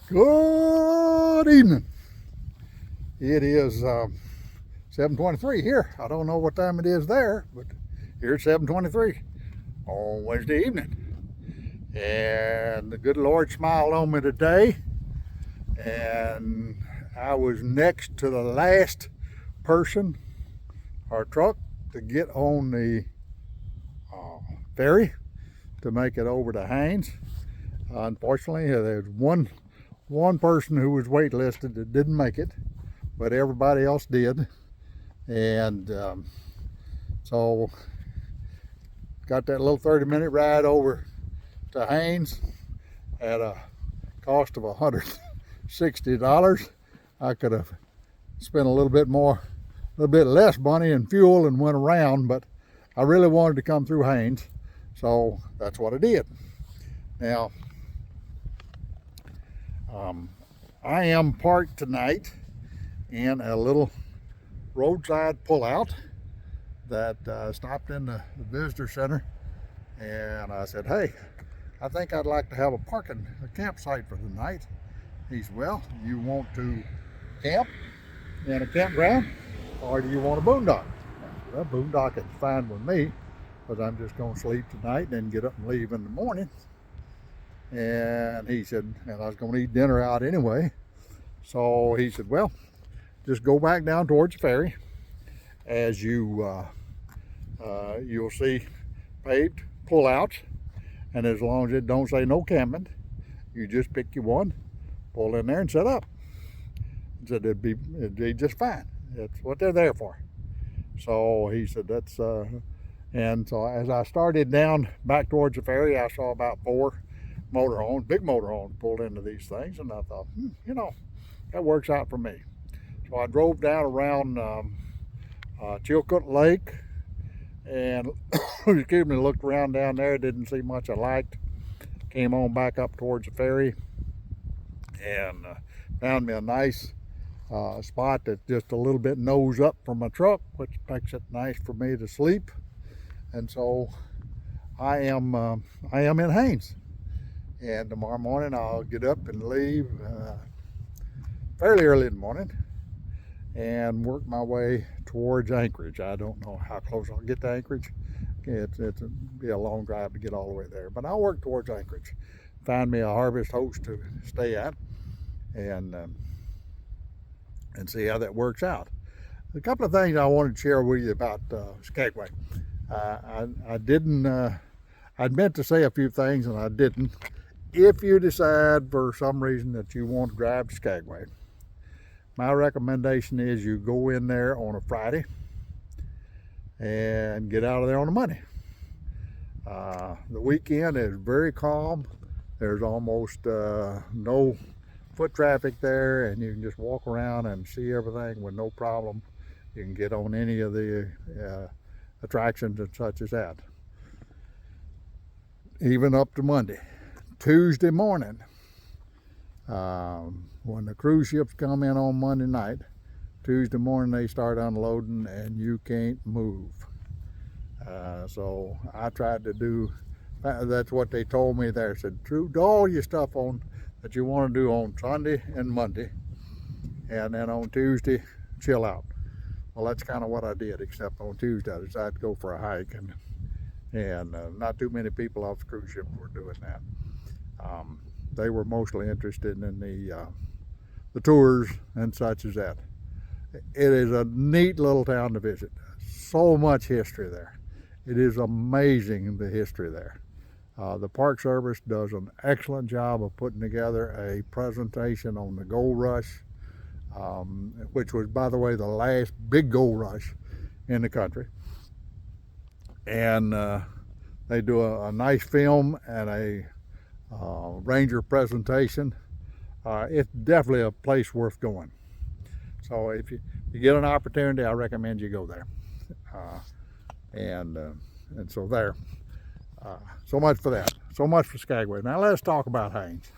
Good evening. It is 7:23 here. I don't know what time it is there, but here it's 7:23 on Wednesday evening. And the good Lord smiled on me today, and I was next to the last person or truck to get on the ferry to make it over to Haines. Unfortunately, there's one person who was waitlisted that didn't make it, but everybody else did. And so got that little 30-minute ride over to Haines at a cost of $160. I could have spent a little bit less money in fuel and went around, but I really wanted to come through Haines, so that's what I did. Now, I am parked tonight in a little roadside pullout that stopped in the visitor center, and I said, hey, I think I'd like to have a campsite for the night. He said, well, you want to camp in a campground, or do you want a boondock? Well, boondock is fine with me, because I'm just going to sleep tonight and then get up and leave in the morning. And he said, and I was going to eat dinner out anyway. So he said, well, just go back down towards the ferry. As you'll see paved pullouts, and as long as it don't say no camping, you just pick your one, pull in there and set up. He said it'd be just fine. That's what they're there for. So he said that's and so as I started down back towards the ferry, I saw about 4 big motorhomes pulled into these things, and I thought, that works out for me. So I drove down around Chilcoot Lake, and looked around down there, didn't see much I liked. Came on back up towards the ferry, and found me a nice spot that's just a little bit nose up from my truck, which makes it nice for me to sleep. And so I am in Haines. And tomorrow morning I'll get up and leave fairly early in the morning and work my way towards Anchorage. I don't know how close I'll get to Anchorage. It'll be a long drive to get all the way there, but I'll work towards Anchorage. Find me a harvest host to stay at, and see how that works out. A couple of things I wanted to share with you about Skagway. I'd meant to say a few things and I didn't. If you decide for some reason that you want to drive to Skagway, my recommendation is you go in there on a Friday and get out of there on a Monday. The weekend is very calm. There's almost no foot traffic there, and you can just walk around and see everything with no problem. You can get on any of the attractions and such as that. Even up to Monday. Tuesday morning, when the cruise ships come in on Monday night, Tuesday morning they start unloading and you can't move. So I tried to do, that's what they told me there. Said, do all your stuff on that you want to do on Sunday and Monday, and then on Tuesday, chill out. Well, that's kind of what I did, except on Tuesday I decided to go for a hike, and not too many people off the cruise ship were doing that. They were mostly interested in the tours and such as that. It is a neat little town to visit. So much history there. It is amazing, the history there. The Park Service does an excellent job of putting together a presentation on the gold rush, which was, by the way, the last big gold rush in the country. And they do a nice film and a ranger presentation. It's definitely a place worth going. So if you get an opportunity, I recommend you go there. And so there. So much for that. So much for Skagway. Now let's talk about Haines.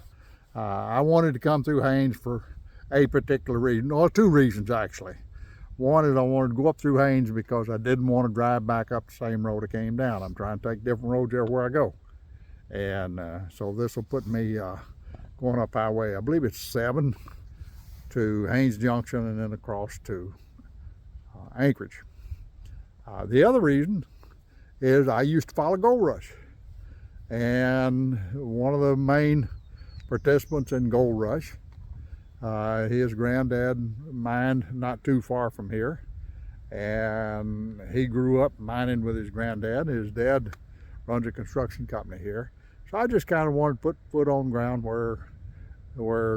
I wanted to come through Haines for a particular reason, or 2 reasons actually. One is I wanted to go up through Haines because I didn't want to drive back up the same road I came down. I'm trying to take different roads everywhere I go. And so this will put me going up Highway, I believe it's 7 to Haines Junction and then across to Anchorage. The other reason is I used to follow Gold Rush, and one of the main participants in Gold Rush, his granddad mined not too far from here, and he grew up mining with his granddad. His dad runs a construction company here, so I just kind of wanted to put foot on ground where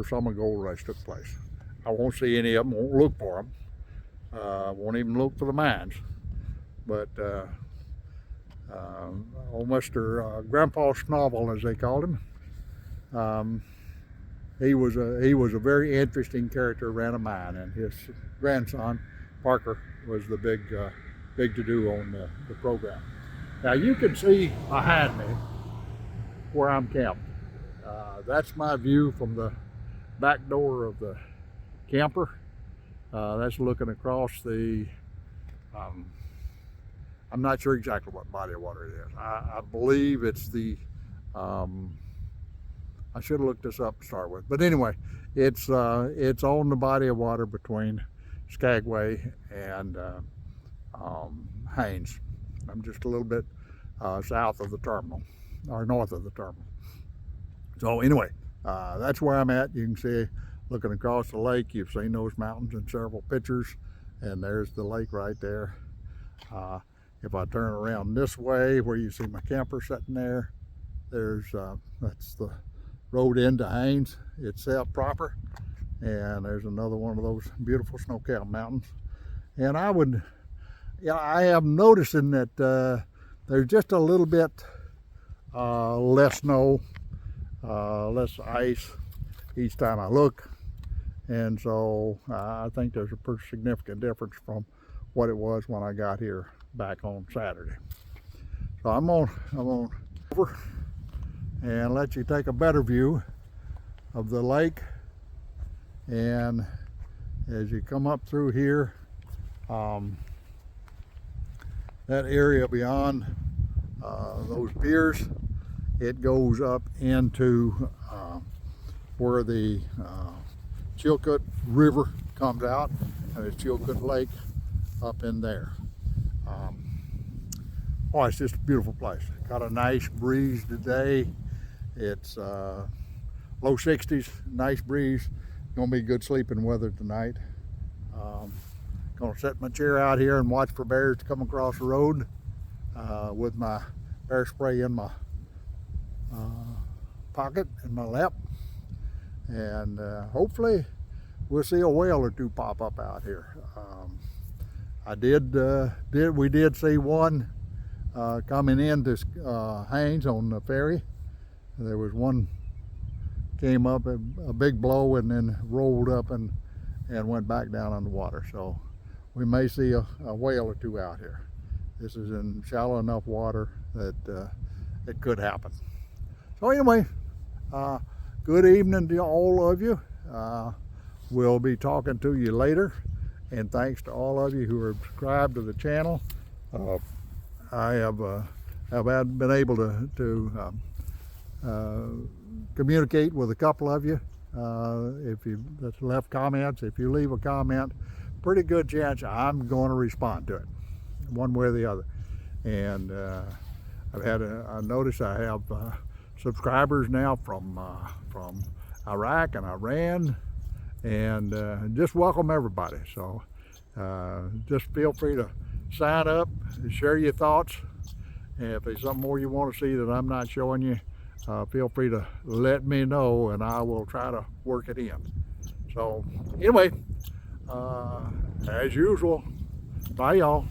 some of Gold Rush took place. I won't see any of them, won't look for them, won't even look for the mines, but old Mr. Grandpa Snovel, as they called him, he was a very interesting character, ran a mine, and his grandson Parker was the big to-do on the program. Now you can see behind me where I'm camped. That's my view from the back door of the camper. That's looking across the, I'm not sure exactly what body of water it is. I believe it's the, I should have looked this up to start with. But anyway, it's on the body of water between Skagway and Haines. I'm just a little bit south of the terminal, or north of the terminal. So anyway, that's where I'm at. You can see, looking across the lake, you've seen those mountains in several pictures, and there's the lake right there. If I turn around this way, where you see my camper sitting there, there's that's the road into Haines itself proper, and there's another one of those beautiful snow-capped mountains. And I am noticing that there's just a little bit less snow, less ice each time I look, and so I think there's a pretty significant difference from what it was when I got here back on Saturday. So I'm on over and let you take a better view of the lake. And as you come up through here, that area beyond those piers, it goes up into where the Chilkoot River comes out, and it's Chilkoot Lake up in there. Oh, it's just a beautiful place. Got a nice breeze today. It's low 60s, nice breeze. Gonna be good sleeping weather tonight. Gonna set my chair out here and watch for bears to come across the road with my bear spray in my pocket, in my lap, and hopefully we'll see a whale or two pop up out here. We did see one coming into Haines on the ferry. There was one came up a big blow and then rolled up and went back down on the water. So we may see a whale or two out here. This is in shallow enough water that it could happen. So anyway, good evening to all of you. We'll be talking to you later, and thanks to all of you who are subscribed to the channel. I have been able to communicate with a couple of you. If you left comments, if you leave a comment, pretty good chance I'm going to respond to it, one way or the other. And I notice I have subscribers now from Iraq and Iran, and just welcome everybody. So just feel free to sign up, share your thoughts, and if there's something more you want to see that I'm not showing you, feel free to let me know, and I will try to work it in. So anyway, as usual, bye y'all.